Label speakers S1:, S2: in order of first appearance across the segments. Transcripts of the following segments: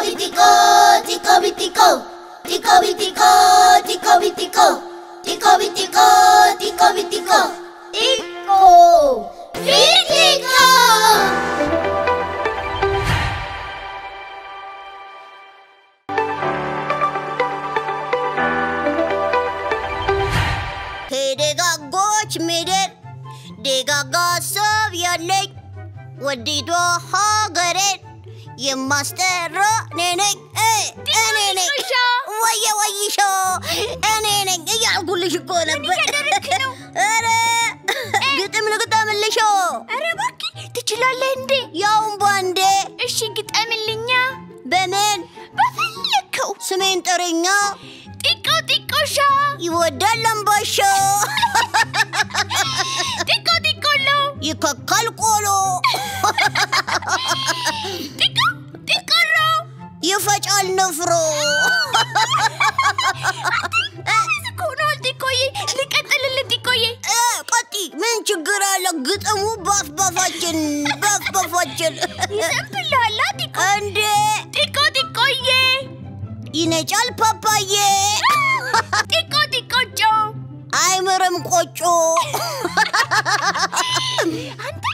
S1: vitico, tico vitico, tico vitico, tico vitico, tico vitico, tico vitico, tico vitico.
S2: ደጋጎች ምድር ደጋጋ ሰብ ያለኝ ወዲቷ ሀገሬን የማስጠራ ነኝ እኔ ነኝ ወይሾ እኔ ነኝ እያልኩልሽ እኮ ነበር ኧረ ግጥም ልግጠምልሽ
S3: ኧረ እባክህ ትችላለህ እንዴ
S2: ያውም ባንዴ
S3: እሺ ግጠምልኛ
S2: በምን
S3: በፈለከው
S2: ስሜን ጥሪኛ
S3: ጢቆ ጢቆሻ
S2: ይወዳል አምባሻ
S3: ጢቆ ጢቆሎ
S2: ይከካል ቆሎ
S3: ጢቆ ጢቆሎ
S2: ይፈጫል ንፍሮ
S3: ኮኖል ጢቆዬ ልቀጥልልህ ጢቆዬ
S2: ቀጢ ምን ችግር አለ ግጥሙ ባፋችን
S3: ይዘንብልሃል ጢቆ
S2: እንዴ
S3: ጢቆ ጢቆዬ
S2: ይነጫል ፓፓዬ
S3: ጢቆ ጢቆጮ
S2: አይምርም ቆጮ
S3: አንተ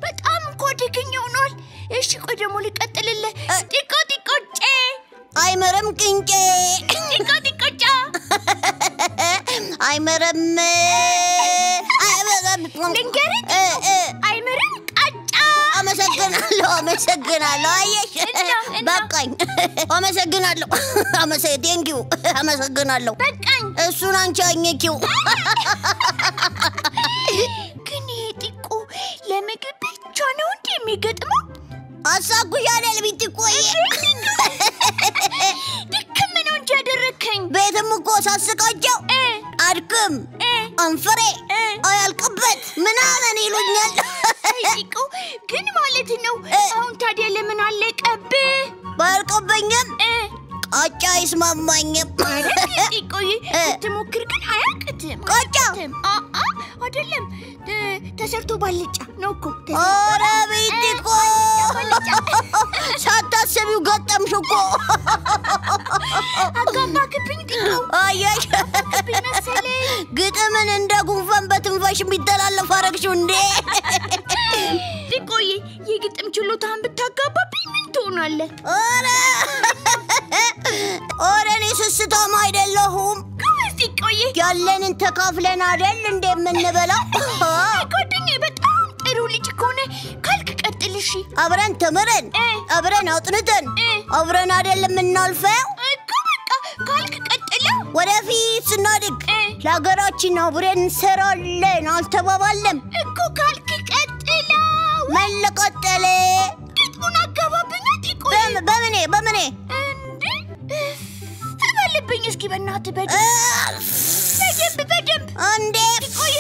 S3: በጣም እኮ አደገኛ ሆኗል እሺ ቆይ ደግሞ ልቀጥልልህ ጢቆ ጢቆጬ
S2: አይምርም ቅንጬ
S3: ጢቆ ጢቆጫ
S2: አይምርም
S3: ልንገርህ አይምርም ቃጫ
S2: አመሰግናለሁ አየሽ በቃኝ አመሰግናለሁ አመሰግናለሁ
S3: በቃኝ
S2: እሱን አንቺ አኝኪው
S3: ግን ጢቆ ለምግብ ብቻ ነው እንዴ የሚገጥመው
S2: አሳኩሻለ ለቢጥቆዬ
S3: ድክም ነው እንጂ ያደረከኝ
S2: ቤትም እኮ ሳስቃቸው አድክም አንፈሬ አያልቅበት ምናምን ይሉኛል
S3: ጢቆ ግን ማለት ነው አሁን ታዲያ ለምን አለቀብህ
S2: ባልቀበኝም ቃጫ አይስማማኝም
S3: ጢቆዬ ትሞክር ግን አያቅትም
S2: ቃጫ
S3: አይደለም ተሰርቶ ባልጫ ነው እኮ
S2: ኧረ ቢጥቆ ሳታስቢው ገጠምሽ እኮ
S3: አጋባክብኝ ጢቆ
S2: አየሽ
S3: መሰለኝ
S2: ግጥምን እንደ ጉንፋን በትንፋሽ የሚተላለፍ አረግሽው እንዴ
S3: ጢቆዬ የግጥም ችሎታህን ብታጋባብኝ ምን ትሆናለህ
S2: ኧረ እኔ ስስታም አይደለሁም
S3: ጢቆዬ
S2: ያለንን ተካፍለን አይደል እንደ የምንበላው
S3: ጓደኛዬ በጣም ጥሩ ልጅ ከሆነ ካልክ ቀጥል እሺ
S2: አብረን ተምረን አብረን አጥንተን አብረን አይደል የምናልፈው
S3: እኮ በቃ ካልክ ቀጥል
S2: ወደፊት ስናድግ ለሀገራችን አብረን እንሰራለን አልተባባለም
S3: እኮ ካልክ ቀጥል
S2: መለቀጠለ
S3: ግጥሙን አጋባብኝ ጢቆዬ
S2: በምኔ
S3: እንዴ ተበልብኝ እስኪ በእናትህ በደንብ
S2: እንዴ
S3: ጢቆዬ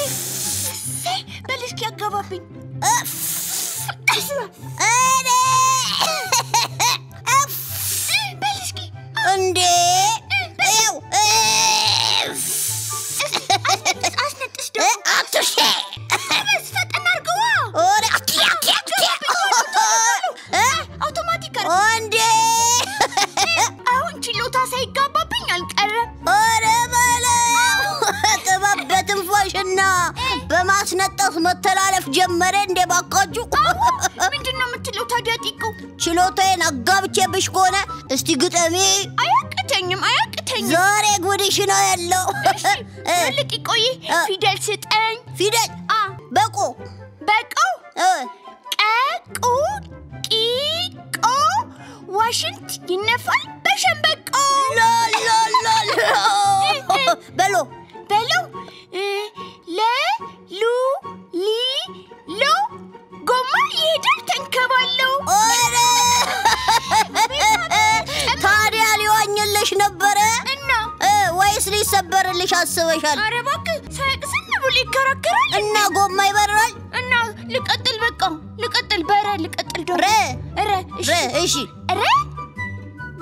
S3: በል እስኪ አጋባብኝ በል እስኪ
S2: እንዴ ይኸው
S3: አስነጥስ ደግሞ
S2: አትሼ
S3: ፈጠን አድርገዋ
S2: ኦሬ
S3: አውቶማቲክ
S2: እንዴ
S3: አሁን ችሎታ ሳይጋባብኝ አልቀረም
S2: ኦሬ ጥበብ በትንፋሽና በማስነጠስ መተላለፍ ጀመረ እንደ ባካችሁ
S3: ምንድነው የምትለው ታዲያ ጢቆ
S2: ችሎታዬን አጋብቼብሽ ከሆነ እስቲ ግጠሚ
S3: አያቅተኝም
S2: ዛሬ ጉድሽ ነው ያለው
S3: ጢቆዬ ፊደል ስጠኝ
S2: ፊደል በቆ
S3: ቀቁ ቂቆ ዋሽንት ይነፋል በሸንበቆ
S2: በሎ
S3: ለሉ ሊሎ ጎማ ይሄዳል ተንከባለው
S2: ኦሬ ታዲያ ሊዋኝልሽ ነበረ
S3: እና
S2: ወይስ ሊሰበርልሽ አስበሻል
S3: ኧረ እባክህ ሳያቅ ዝም ብሎ ይከራከራል
S2: እና ጎማ ይበራል
S3: እና ልቀጥል በቃ ልቀጥል ደግሞ
S2: እሺ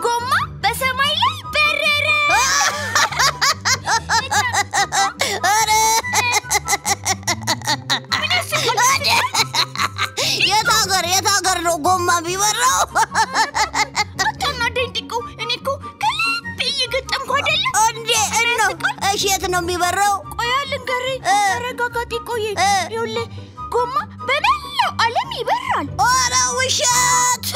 S3: ጎማ በሰማይ ላይ በረረ
S2: ኧረ የት ሀገር ነው ጎማ ቢበራው ነው የሚበረው?
S3: ቆይ ልንገሪ ተረጋጋቲ ቆይ ይኸውልህ ጎማ በመላው ዓለም ይበራል
S2: ኧረ ውሸት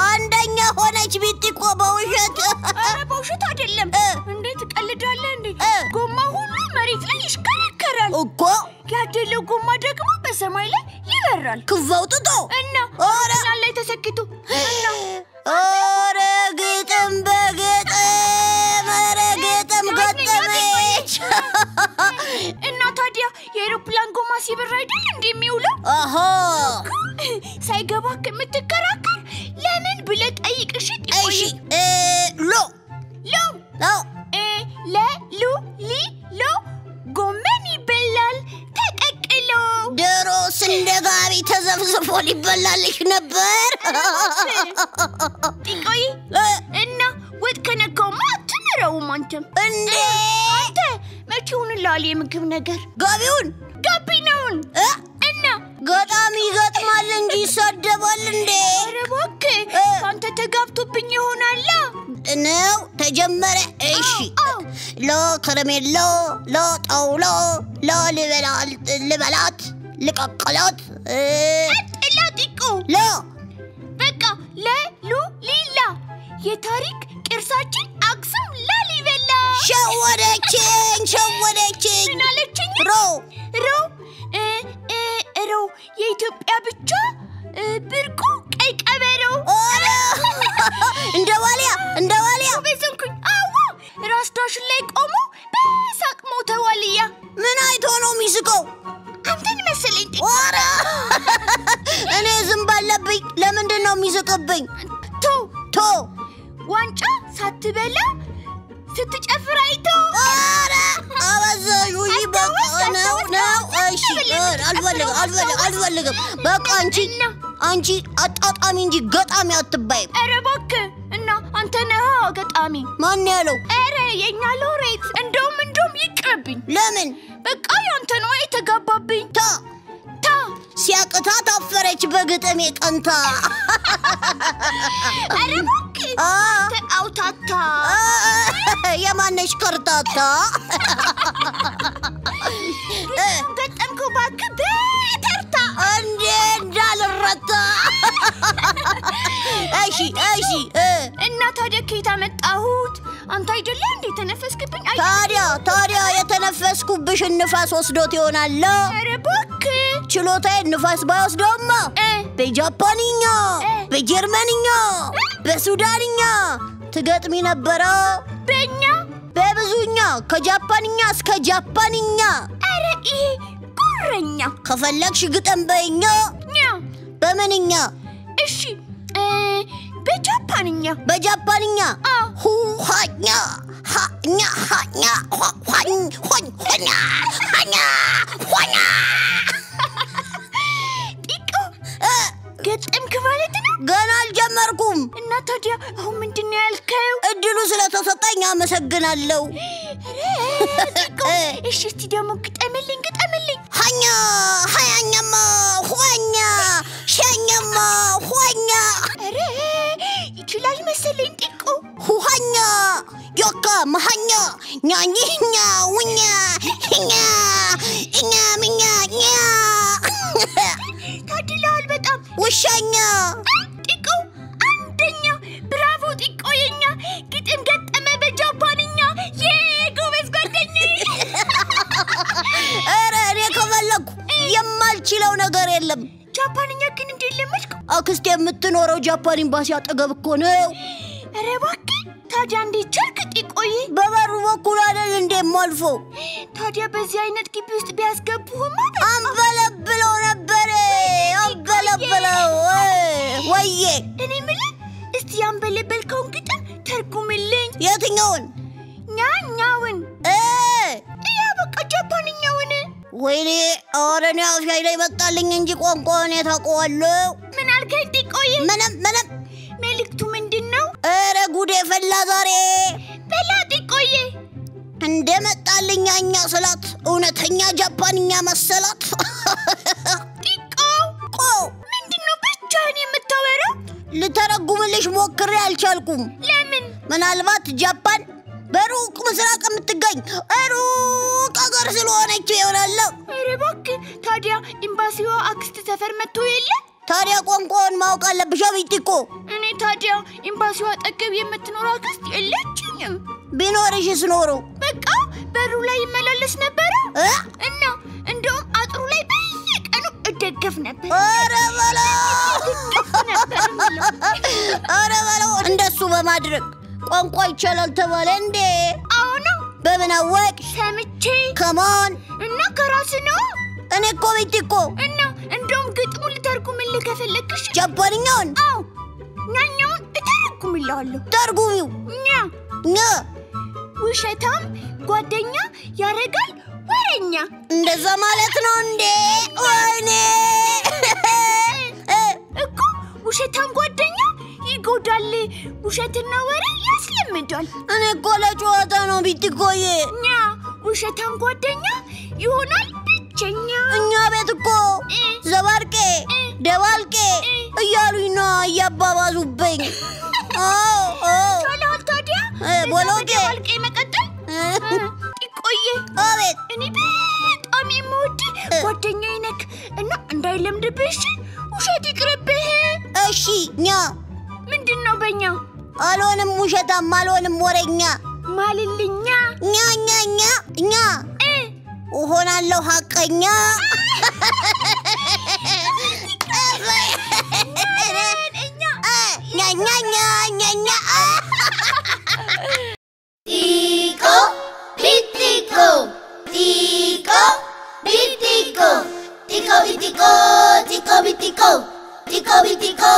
S2: አንደኛ ሆነች ቢቲኮ በውሸት
S3: ኧረ በውሸት አይደለም እንዴት ቀልዳለህ እንዴ ጎማ ሁሉ መሬት ላይ ይሽከረከራል
S2: እኮ
S3: ያደለው ጎማ ደግሞ በሰማይ ላይ ይበራል
S2: ክፈውጥቶ
S3: እና ኧረ ላይ ተሰክቱ እና
S2: ኧረ ግጥም በግጥም ኧረ ግጥም ገጠመች
S3: እና ታዲያ የአውሮፕላን ጎማ ሲበራ አይደል እንደሚውለው
S2: አሃ
S3: ሳይገባ ከምትከራከር ለምን ብለህ ጠይቅ እሺ
S2: እሺ ሎ
S3: ለሉ ሊ ጎመን ይበላል ተቀቅሎ
S2: ድሮስ እንደ ጋቢ ተዘፍዝፎ ሊበላልሽ ነበር
S3: ጢቆይ እና ወጥ ከነካውማ አትምረውም አንተም
S2: እንዴ
S3: አንተ መቼ ይሁንልሃል የምግብ ነገር ጋቢናውን እና
S2: ገጣሚ ይገጥማል እንጂ ይሳደባል እንዴ
S3: ኧረ እባክህ አንተ ተጋብቶብኝ ይሆናል
S2: ነው ተጀመረ እሺ ሎ ከረሜሎ ሎ ጣውሎ ሎ ልበላት ልቀቅላት
S3: ጢቆ
S2: ሎ
S3: በቃ ለሉ ሊላ የታሪክ ቅርሳችን አክሱም ላሊበላ
S2: ሸወደችኝ
S3: ምን አለችኝ
S2: ሮ
S3: የኢትዮጵያ ብቻ ብርቁ ቀይ ቀበሮ
S2: እንደ ዋልያ
S3: በዘንኩኝ አዎ ራስ ዳሽን ላይ ቆሞ በሳቅ ሞተዋልያ
S2: ምን አይቶ ነው የሚስቀው
S3: አንተን መሰለኝ
S2: ኧረ እኔ ዝም ባለብኝ ለምንድን ነው የሚስቅብኝ ቶ
S3: ዋንጫ ሳትበላ ስትጨፍር አይቶ
S2: ኧረ አበዛሽ ውይ በቃ ነው እሺ አልፈልግም በቃ አንቺ አጣጣሚ እንጂ ገጣሚ አትባይም
S3: ኧረ እባክህ እና አንተ ነህ ገጣሚ
S2: ማን ያለው
S3: ኧረ የኛ ሎሬት እንደውም ይቅርብኝ
S2: ለምን
S3: በቃ ያንተ ነው የተጋባብኝ
S2: ታ ሲያቅታ ታፈረች በግጥሜ ቀንታ
S3: ኧረ እባክህ አውታታ
S2: የማነሽ ከርታታ
S3: ገጠምኩ እባክህ በተርታ
S2: እንዴ እንዳልረታ እሺ
S3: እና ታዲያ ከየት አመጣሁት አንተ አይደለ እንዴ ተነፈስክብኝ
S2: ታዲያ የተነፈስኩብሽ ንፋስ ወስዶት ይሆናል
S3: ኧረ እባክህ
S2: ችሎታዬ ንፋስ ባይወስደውማ በጃፓንኛ በጀርመንኛ በሱዳንኛ ትገጥሚ ነበረ በብዙኛ ከጃፓንኛ እስከ ጃፓንኛ
S3: ኧረ ይሄ ጉረኛ
S2: ከፈለግሽ ግጥም በይኛ በምንኛ
S3: እሺ በጃፓንኛ
S2: ሁሃኛ ሃኛ ሆኛ
S3: ጢቆ ገጠምክ ማለት ነው
S2: ገና አልጀመርኩም
S3: እና ታዲያ አሁን ምንድነው ያልከው
S2: እድሉ ስለተሰጠኝ አመሰግናለሁ
S3: እሺ እስቲ ደግሞ ግጠምልኝ
S2: ሃያኛማ ሆኛ ሸኛማ ሆኛ
S3: ኧረ ይችላል መሰለኝ ጢቆ
S2: ሁሃኛ ዮካ መሃኛ ኛኝኛ ውኛ እኛ ምኛ
S3: ታድለሃል በጣም
S2: ውሻኛ
S3: ጢቆ አንደኛ ብራቮ ጢቆ የኛ ግጥም ገጠመ በጃፓንኛ የጎበዝ ጓደኛዬ
S2: ኧረ እኔ ከፈለኩ የማልችለው ነገር የለም
S3: ጃፓንኛ ግን እንዴት ለመድኩ
S2: አክስቴ የምትኖረው ጃፓን ኤምባሲ አጠገብ እኮ ነው
S3: ኧረ እባክህ ታዲያ እንዴት ቻልክ ጢቆዬ
S2: በበሩ በኩል አይደል እንዴ ማልፎ
S3: ታዲያ በዚህ አይነት ግቢ ውስጥ ቢያስገቡህማ
S2: አንበለብለው ነበር አንበለብለው ወዬ
S3: እኔ የምልህ እስቲ ያንበለበልከውን ግጥም ተርጉምልኝ
S2: የትኛውን
S3: ኛኛውን ያ በቃ ጃፓንኛውን
S2: ወይኔ አረኔ አፍያይ ላይ መጣልኝ እንጂ ቋንቋውን ታውቀዋለሁ
S3: ምን አልከኝ ጢቆዬ
S2: ምንም
S3: መልእክቱ ምንድነው
S2: ኧረ ጉዴ ፈላ ዛሬ
S3: በላ ጢቆዬ
S2: እንደመጣልኝ አኛ ስላት እውነተኛ ጃፓንኛ መሰላት
S3: ጢቆ ምንድነው ብቻህን የምታወራው
S2: ልተረጉምልሽ ሞክሬ አልቻልኩም
S3: ለምን
S2: ምናልባት ጃፓን በሩቅ ምስራቅ የምትገኝ ሩቅ አገር ስለሆነች ይሆናል።
S3: ኧረ እባክህ ታዲያ ኤምባሲዋ አክስት ሰፈር መጥቶ የለ?
S2: ታዲያ ቋንቋውን ማወቅ አለብሽ ቢቲኮ።
S3: እኔ ታዲያ ኤምባሲዋ አጠገብ የምትኖር አክስት የለችኝም።
S2: ቢኖርሽስ ኖሮ
S3: በቃ በሩ ላይ ይመላለስ ነበር እና እንደውም አጥሩ ላይ በየቀኑ እደገፍ ነበር።
S2: ኧረ በለው እንደሱ በማድረግ ቋንቋ ይቻላል ተባለ እንዴ?
S3: አዎ ነው።
S2: በምን አወቅሽ?
S3: ሰምቼ
S2: ከማን?
S3: እና ከራስ ነው።
S2: እኔ እኮ ቢቲኮ
S3: እና እንደውም ግጥሙ ልተርጉምልህ ከፈለግሽ
S2: ጃፓንኛውን?
S3: አዎ ኛኛውን እተረጉምልሃለሁ።
S2: ተርጉሚው። ኛ
S3: ውሸታም ጓደኛ ያረጋል ወሬኛ።
S2: እንደዛ ማለት ነው እንዴ? ወይኔ
S3: እኮ ውሸታም ጓደኛ ይጎዳል፣ ውሸትና ወሬ ያስለምዳል።
S2: እኔ እኮ ለጨዋታ ነው ቢቲኮዬ።
S3: ኛ ውሸታም ጓደኛ ይሆናል ብቸኛ።
S2: እኛ ቤት እኮ ዘባርቄ ደባልቄ እያሉኝ ነው እያባባዙብኝ።
S3: ቻለዋል ታዲያ
S2: ቦሎቄ
S3: ደባልቄ መቀጠል ጢቆዬ።
S2: አቤት።
S3: እኔ በጣም የምወድህ ጓደኛዬ ነክ እና እንዳይለምድብሽ ውሸት ይቅርብህ።
S2: እሺ ኛ
S3: ምንድን ነው በኛ?
S2: አልሆንም ውሸታም አልሆንም ወሬኛ።
S3: ማልልኛ
S2: ኛ እሆናለሁ ሐቀኛ።
S1: Tico, Vitico, Tico, Vitico, Tico Vitico, Tico Vitico, Tico Vitico,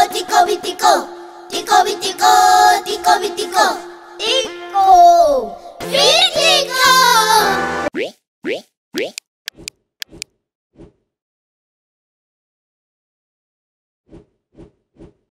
S1: Tico Vitico, Tico Vitico, Tico Vitico, Tico.